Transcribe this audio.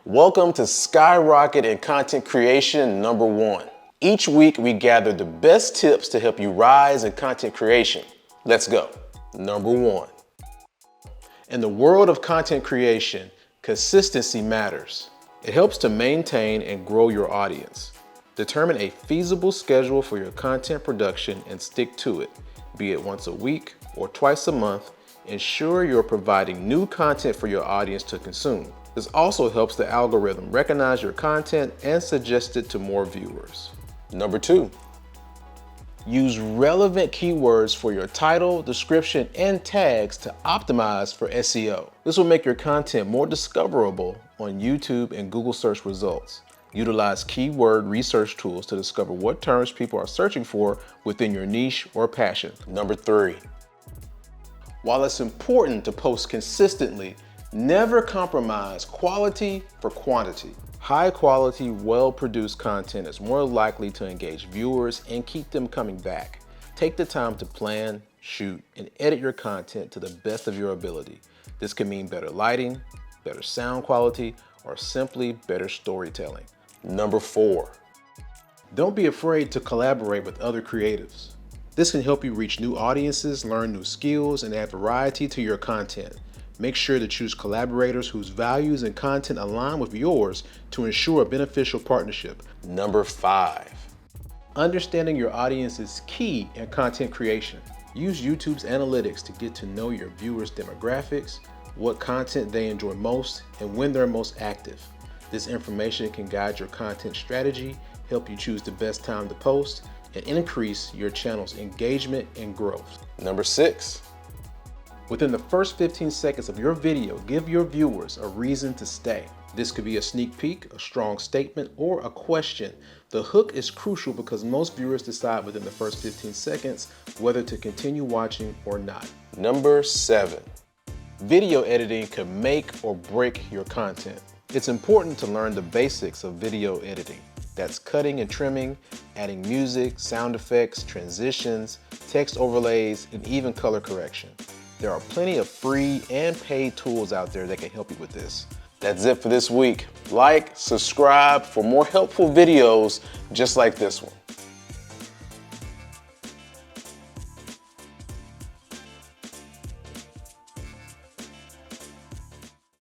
Welcome to Skyrocket and Content Creation #1. Each week we gather the best tips to help you rise in content creation. Let's go. Number 1. In the world of content creation, consistency matters. It helps to maintain and grow your audience. Determine a feasible schedule for your content production and stick to it, be it once a week or twice a month. Ensure you're providing new content for your audience to consume. This also helps the algorithm recognize your content and suggest it to more viewers. Number 2. Use relevant keywords for your title, description, and tags to optimize for SEO. This will make your content more discoverable on YouTube and Google search results. Utilize keyword research tools to discover what terms people are searching for within your niche or passion. Number 3. While it's important to post consistently, never compromise quality for quantity. High quality, well-produced content is more likely to engage viewers and keep them coming back. Take the time to plan, shoot, and edit your content to the best of your ability. This can mean better lighting, better sound quality, or simply better storytelling. Number 4. Don't be afraid to collaborate with other creatives. This can help you reach new audiences, learn new skills, and add variety to your content. Make sure to choose collaborators whose values and content align with yours to ensure a beneficial partnership. Number 5. Understanding your audience is key in content creation. Use YouTube's analytics to get to know your viewers' demographics, what content they enjoy most, and when they're most active. This information can guide your content strategy, help you choose the best time to post, and increase your channel's engagement and growth. Number 6. Within the first 15 seconds of your video, give your viewers a reason to stay. This could be a sneak peek, a strong statement, or a question. The hook is crucial because most viewers decide within the first 15 seconds whether to continue watching or not. Number 7. Video editing can make or break your content. It's important to learn the basics of video editing. That's cutting and trimming, adding music, sound effects, transitions, text overlays, and even color correction. There are plenty of free and paid tools out there that can help you with this. That's it for this week. Like, subscribe for more helpful videos just like this one.